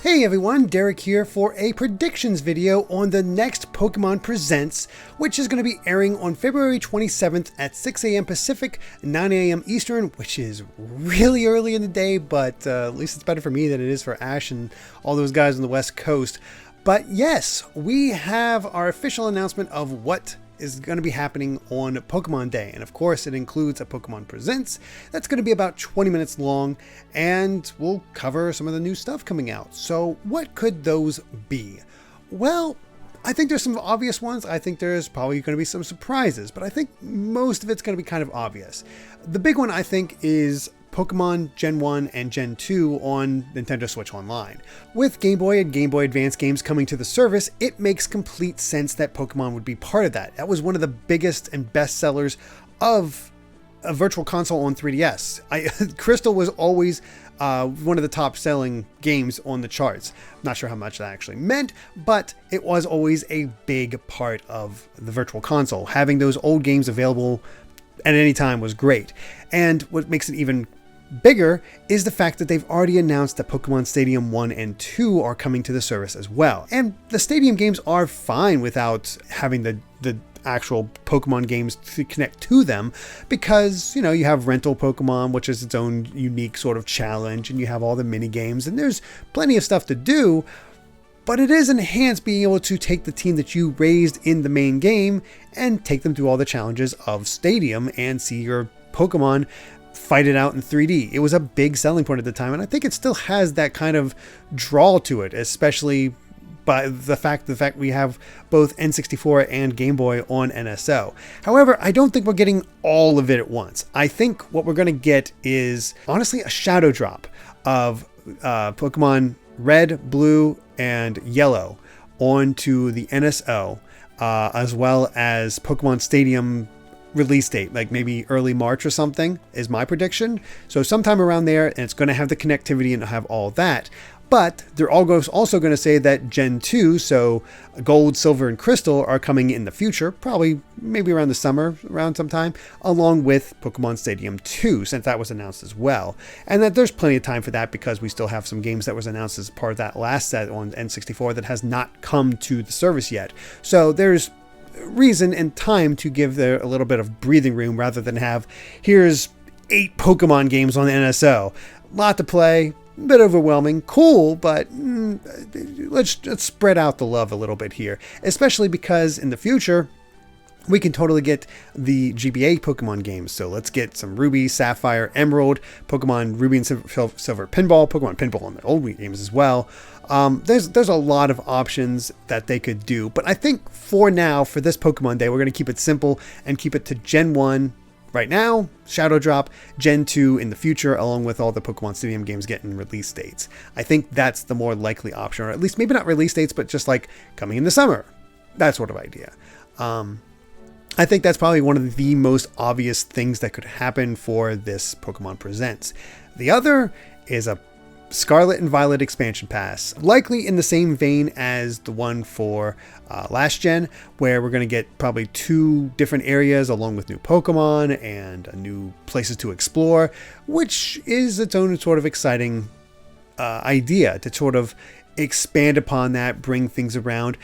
Hey everyone, Derek here for a predictions video on the next Pokémon Presents, which is going to be airing on February 27th at 6 a.m. Pacific, 9 a.m. Eastern, which is really early in the day, but at least it's better for me than it is for Ash and all those guys on the West Coast. But yes, we have our official announcement of what is going to be happening on Pokemon Day. And of course, it includes a Pokemon Presents that's going to be about 20 minutes long, and we'll cover some of the new stuff coming out. So what could those be? Well, I think there's some obvious ones. I think there's probably going to be some surprises, but I think most of it's going to be kind of obvious. The big one, I think, is Pokemon Gen 1 and Gen 2 on Nintendo Switch Online. With Game Boy and Game Boy Advance games coming to the service, it makes complete sense that Pokemon would be part of that. That was one of the biggest and best sellers of a virtual console on 3DS. Crystal was always one of the top selling games on the charts. Not sure how much that actually meant, but it was always a big part of the virtual console. Having those old games available at any time was great. And what makes it even bigger is the fact that they've already announced that Pokemon Stadium 1 and 2 are coming to the service as well. And the Stadium games are fine without having the actual Pokemon games to connect to them, because, you know, you have rental Pokemon, which is its own unique sort of challenge, and you have all the mini games, and there's plenty of stuff to do. But it is enhanced being able to take the team that you raised in the main game and take them through all the challenges of Stadium and see your Pokemon fight it out in 3D. It was a big selling point at the time, and I think it still has that kind of draw to it, especially by the fact we have both N64 and Game Boy on NSO. However, I don't think we're getting all of it at once. I think what we're going to get is, honestly, a shadow drop of Pokemon Red, Blue, and Yellow onto the NSO, as well as Pokemon Stadium release date, like maybe early March or something, is my prediction. So sometime around there, and it's going to have the connectivity and have all that. But they're also going to say that Gen 2, so Gold, Silver, and Crystal, are coming in the future, probably maybe around the summer, around sometime, along with Pokemon Stadium 2, since that was announced as well. And that there's plenty of time for that, because we still have some games that was announced as part of that last set on N64 that has not come to the service yet. So there's reason and time to give there a little bit of breathing room, rather than have, here's 8 Pokemon games on the NSO. A lot to play. A bit overwhelming, cool, but let's spread out the love a little bit here, especially because in the future we can totally get the GBA Pokemon games. So let's get some Ruby, Sapphire, Emerald, Pokemon Ruby and Silver Pinball, Pokemon Pinball in the old games as well. There's a lot of options that they could do, but I think for now, for this Pokemon Day, we're going to keep it simple and keep it to Gen 1 right now, shadow drop, Gen 2 in the future, along with all the Pokemon Stadium games getting release dates. I think that's the more likely option, or at least maybe not release dates, but just like coming in the summer, that sort of idea. I think that's probably one of the most obvious things that could happen for this Pokemon Presents. The other is a Scarlet and Violet expansion pass, likely in the same vein as the one for last gen, where we're going to get probably 2 different areas along with new Pokemon and new places to explore, which is its own sort of exciting idea to sort of expand upon that, bring things around.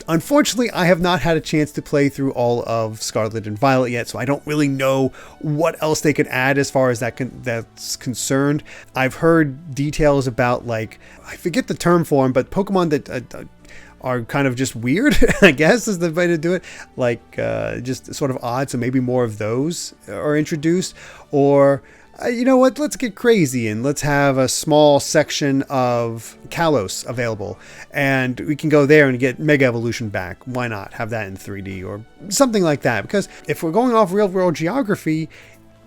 Unfortunately, I have not had a chance to play through all of Scarlet and Violet yet, so I don't really know what else they could add as far as that's concerned. I've heard details about, like, I forget the term for them, but Pokemon that are kind of just weird, I guess is the way to do it. Like, just sort of odd, so maybe more of those are introduced. Or you know what, let's get crazy and let's have a small section of Kalos available, and we can go there and get Mega Evolution back. Why not have that in 3D or something like that? Because if we're going off real world geography,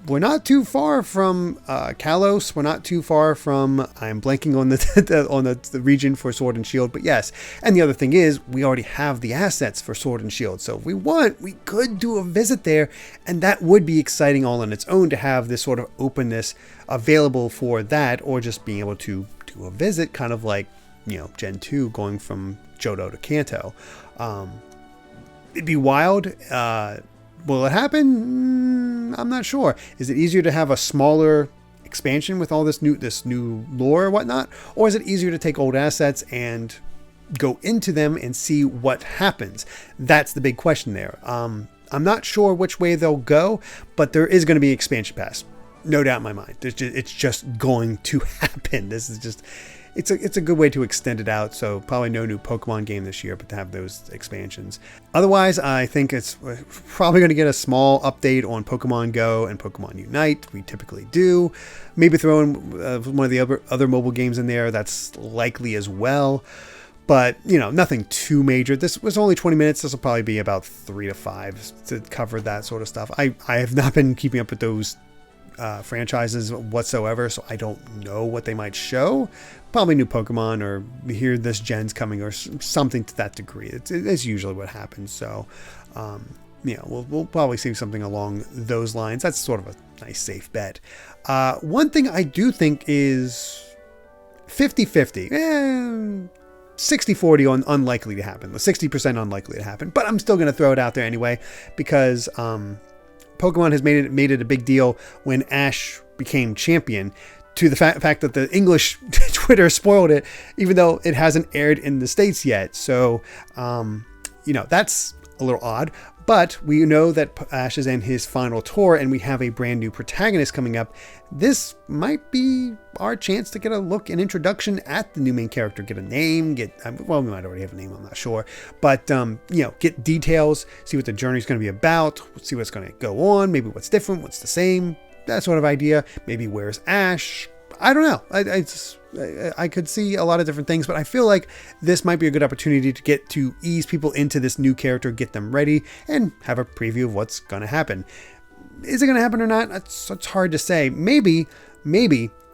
we're not too far from Kalos. We're not too far from, I'm blanking on the region for Sword and Shield, but yes. And the other thing is, we already have the assets for Sword and Shield. So if we want, we could do a visit there, and that would be exciting all on its own, to have this sort of openness available for that, or just being able to do a visit, kind of like, you know, Gen 2 going from Johto to Kanto. It'd be wild. Will it happen? I'm not sure. Is it easier to have a smaller expansion with all this new lore or whatnot? Or is it easier to take old assets and go into them and see what happens? That's the big question there. I'm not sure which way they'll go, but there is going to be expansion pass. No doubt in my mind. It's just going to happen. This is just, it's a good way to extend it out. So probably no new Pokemon game this year, but to have those expansions. Otherwise, I think it's probably going to get a small update on Pokemon Go and Pokemon Unite. We typically do. Maybe throw in one of the other mobile games in there. That's likely as well. But, nothing too major. This was only 20 minutes. This will probably be about 3 to 5 to cover that sort of stuff. I have not been keeping up with those franchises whatsoever, so I don't know what they might show. Probably new Pokemon, or hear this gen's coming, or something to that degree. It's usually what happens. So, we'll probably see something along those lines. That's sort of a nice safe bet. One thing I do think is 50-50. 60-40 on unlikely to happen. 60% unlikely to happen. But I'm still going to throw it out there anyway, because Pokemon has made it a big deal when Ash became champion, to the fact that the English Twitter spoiled it, even though it hasn't aired in the States yet. So, that's a little odd. But we know that Ash is in his final tour, and we have a brand new protagonist coming up. This might be our chance to get a look, an introduction at the new main character, get a name, we might already have a name, I'm not sure. But, get details, see what the journey is going to be about, see what's going to go on, maybe what's different, what's the same, that sort of idea. Maybe where's Ash? I don't know. I could see a lot of different things, but I feel like this might be a good opportunity to ease people into this new character, get them ready, and have a preview of what's going to happen. Is it going to happen or not? It's hard to say. Maybe.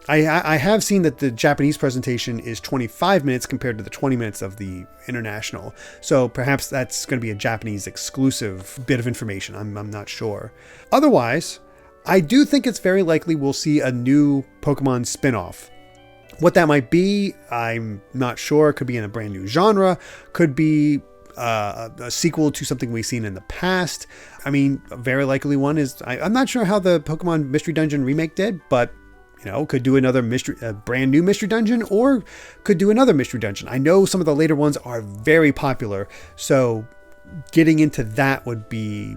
I have seen that the Japanese presentation is 25 minutes compared to the 20 minutes of the international. So perhaps that's going to be a Japanese exclusive bit of information. I'm not sure. Otherwise, I do think it's very likely we'll see a new Pokemon spin-off. What that might be, I'm not sure. It could be in a brand new genre. Could be a sequel to something we've seen in the past. I mean, a very likely one is, I'm not sure how the Pokemon Mystery Dungeon remake did, but could do another a brand new Mystery Dungeon, or could do another Mystery Dungeon. I know some of the later ones are very popular, so getting into that would be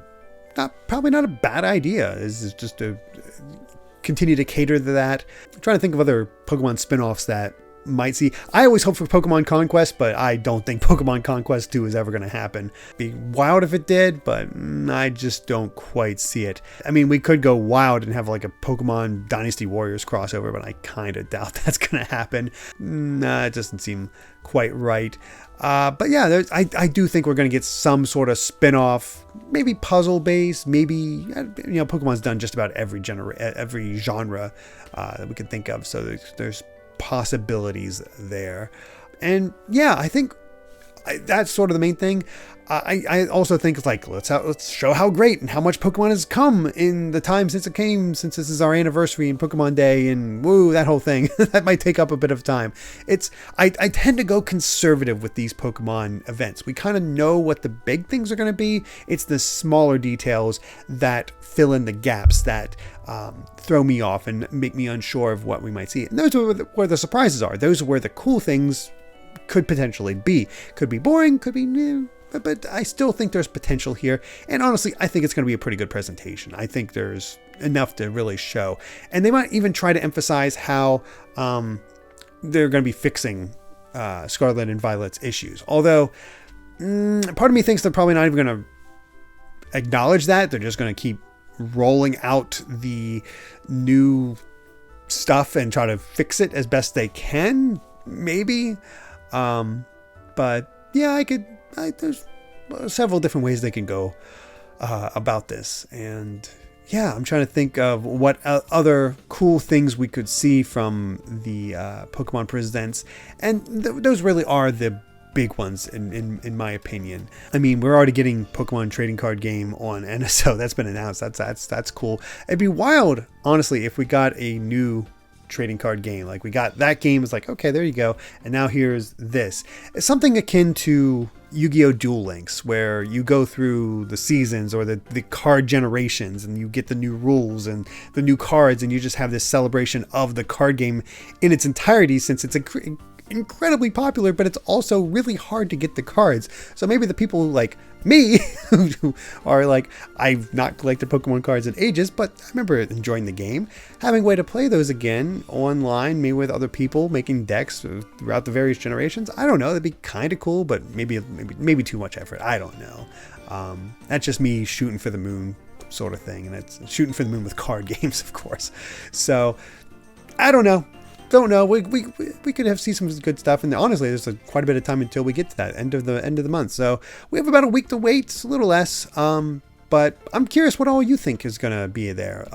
probably not a bad idea. Is just to continue to cater to that. I'm trying to think of other Pokemon spin-offs that might see. I always hope for Pokemon Conquest, but I don't think Pokemon Conquest 2 is ever going to happen. Be wild if it did, but I just don't quite see it. I mean, we could go wild and have like a Pokemon Dynasty Warriors crossover, but I kind of doubt that's going to happen. It doesn't seem quite right. But yeah, I do think we're going to get some sort of spin-off, maybe puzzle-based, maybe, Pokemon's done just about every genre that we could think of, so there's possibilities there. And yeah, I think that's sort of the main thing. I also think let's show how great and how much Pokemon has come in the time since it came, since this is our anniversary and Pokemon Day and woo, that whole thing. That might take up a bit of time. I tend to go conservative with these Pokemon events. We kind of know what the big things are going to be. It's the smaller details that fill in the gaps that throw me off and make me unsure of what we might see. And those are where the surprises are. Those are where the cool things could potentially be. Could be boring, could be new. But I still think there's potential here. And honestly, I think it's going to be a pretty good presentation. I think there's enough to really show. And they might even try to emphasize how they're going to be fixing Scarlet and Violet's issues. Although, part of me thinks they're probably not even going to acknowledge that. They're just going to keep rolling out the new stuff and try to fix it as best they can. Maybe. But yeah, there's several different ways they can go about this. And yeah, I'm trying to think of what other cool things we could see from the Pokemon Presents. And those really are the big ones in my opinion. I mean, we're already getting Pokemon trading card game on NSO. That's been announced. That's cool. It'd be wild, honestly, if we got a new trading card game. Like we got that game, is like, okay, there you go. And now here's this. It's something akin to Yu-Gi-Oh! Duel Links, where you go through the seasons or the card generations and you get the new rules and the new cards, and you just have this celebration of the card game in its entirety, since it's incredibly popular, but it's also really hard to get the cards. So maybe the people like me who are like, I've not collected Pokemon cards in ages, but I remember enjoying the game, having a way to play those again online, maybe with other people making decks throughout the various generations. I don't know, that'd be kind of cool, but maybe too much effort. I don't know. That's just me shooting for the moon sort of thing, and it's shooting for the moon with card games, of course. So I don't know. We could see some good stuff, and honestly, there's quite a bit of time until we get to that end of the month. So we have about a week to wait, a little less. But I'm curious what all you think is gonna be there.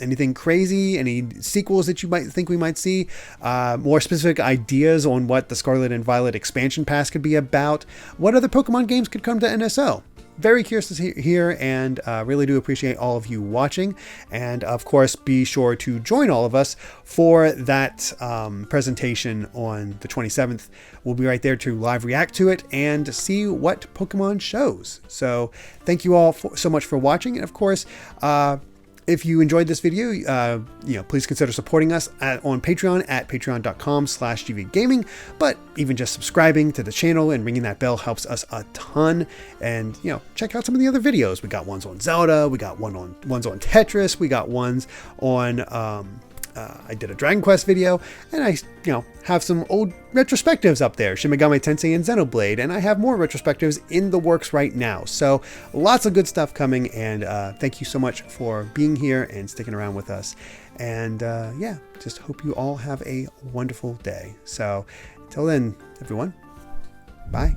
Anything crazy? Any sequels that you might think we might see? More specific ideas on what the Scarlet and Violet expansion pass could be about? What other Pokemon games could come to NSO? Very curious to hear, and really do appreciate all of you watching. And of course, be sure to join all of us for that presentation on the 27th. We'll be right there to live react to it and see what Pokemon shows. So thank you all so much for watching. And of course, if you enjoyed this video, please consider supporting us on Patreon at patreon.com/gvgaming. But even just subscribing to the channel and ringing that bell helps us a ton. And, check out some of the other videos. We got ones on Zelda. We got ones on Tetris. We got ones on, I did a Dragon Quest video, and I, have some old retrospectives up there, Shin Megami Tensei and Xenoblade, and I have more retrospectives in the works right now. So lots of good stuff coming, and thank you so much for being here and sticking around with us. And just hope you all have a wonderful day. So until then, everyone, bye.